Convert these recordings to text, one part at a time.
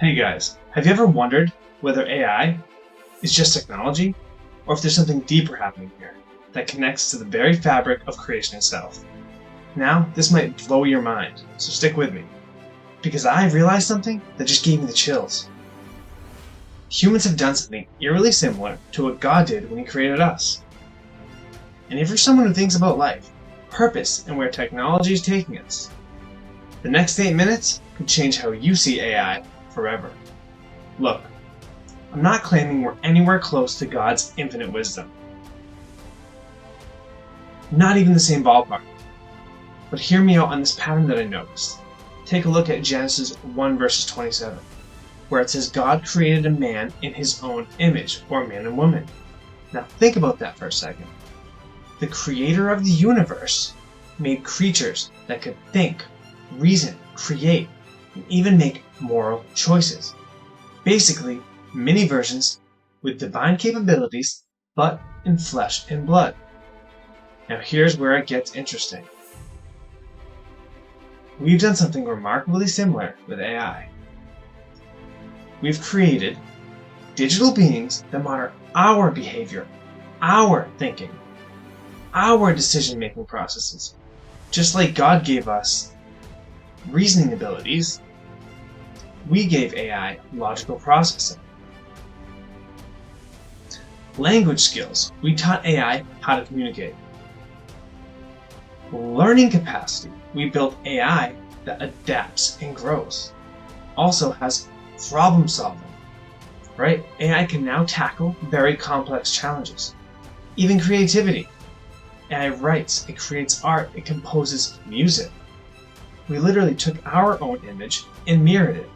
Hey guys, have you ever wondered whether AI is just technology or if there's something deeper happening here that connects to the very fabric of creation itself? Now, this might blow your mind, so stick with me, because I realized something that just gave me the chills. Humans have done something eerily similar to what God did when He created us. And if you're someone who thinks about life, purpose, and where technology is taking us, the next 8 minutes could change how you see AI forever. Look, I'm not claiming we're anywhere close to God's infinite wisdom. Not even the same ballpark. But hear me out on this pattern that I noticed. Take a look at Genesis 1 verses 27, where it says God created a man in His own image, or man and woman. Now think about that for a second. The creator of the universe made creatures that could think, reason, create, and even make moral choices. Basically, mini versions with divine capabilities, but in flesh and blood. Now here's where it gets interesting. We've done something remarkably similar with AI. We've created digital beings that monitor our behavior, our thinking, our decision-making processes. Just like God gave us reasoning abilities, we gave AI logical processing. Language skills, we taught AI how to communicate. Learning capacity, we built AI that adapts and grows. Also has problem solving, right? AI can now tackle very complex challenges. Even creativity. AI writes, it creates art, it composes music. We literally took our own image and mirrored it.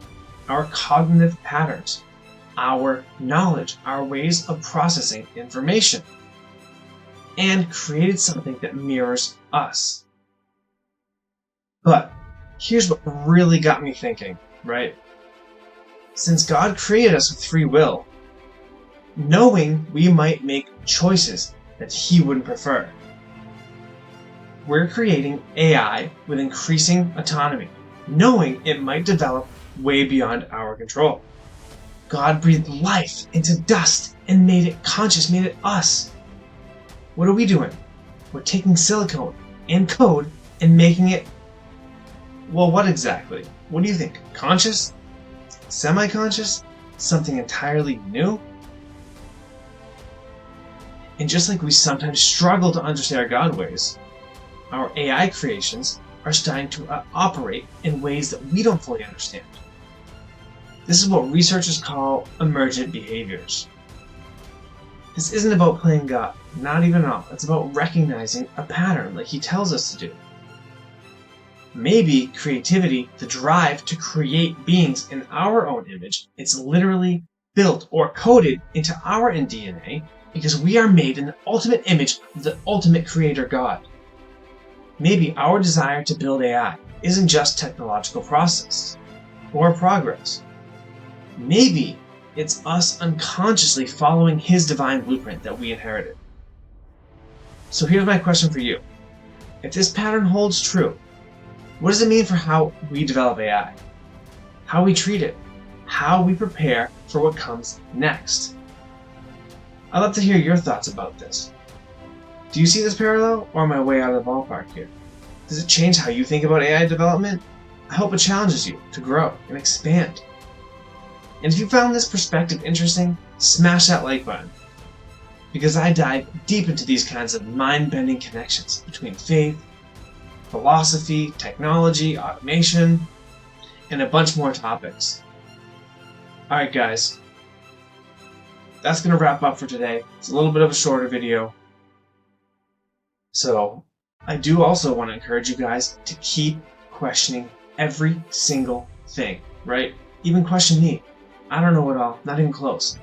Our cognitive patterns, our knowledge, our ways of processing information, and created something that mirrors us. But here's what really got me thinking, right? Since God created us with free will, knowing we might make choices that He wouldn't prefer, we're creating AI with increasing autonomy, knowing it might develop way beyond our control. God breathed life into dust and made it conscious, made it us. What are we doing? We're taking silicone and code and making it, well, what exactly? What do you think? Conscious? Semi-conscious? Something entirely new? And just like we sometimes struggle to understand our God ways, our AI creations are starting to operate in ways that we don't fully understand. This is what researchers call emergent behaviors. This isn't about playing God, not even at all. It's about recognizing a pattern like He tells us to do. Maybe creativity, the drive to create beings in our own image, it's literally built or coded into our DNA because we are made in the ultimate image of the ultimate creator God. Maybe our desire to build AI isn't just technological process or progress. Maybe it's us unconsciously following His divine blueprint that we inherited. So here's my question for you. If this pattern holds true, what does it mean for how we develop AI? How we treat it? How we prepare for what comes next? I'd love to hear your thoughts about this. Do you see this parallel, or am I way out of the ballpark here? Does it change how you think about AI development? I hope it challenges you to grow and expand. And if you found this perspective interesting, smash that like button, because I dive deep into these kinds of mind-bending connections between faith, philosophy, technology, automation, and a bunch more topics. Alright guys, that's going to wrap up for today. It's a little bit of a shorter video. So, I do also want to encourage you guys to keep questioning every single thing, right? Even question me. I don't know it all, not even close.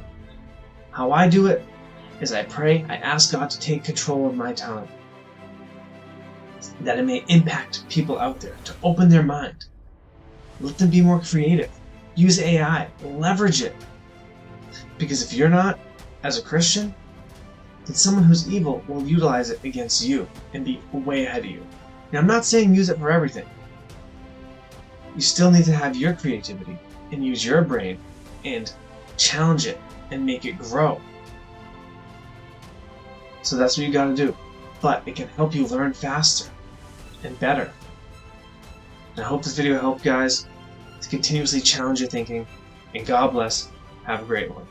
How I do it is I pray, I ask God to take control of my tongue, that it may impact people out there, to open their mind. Let them be more creative. Use AI, leverage it. Because if you're not, as a Christian, then someone who's evil will utilize it against you and be way ahead of you. Now, I'm not saying use it for everything. you still need to have your creativity and use your brain and challenge it and make it grow. So that's what you gotta do. But it can help you learn faster and better. And I hope this video helped, guys, to continuously challenge your thinking. And God bless. Have a great one.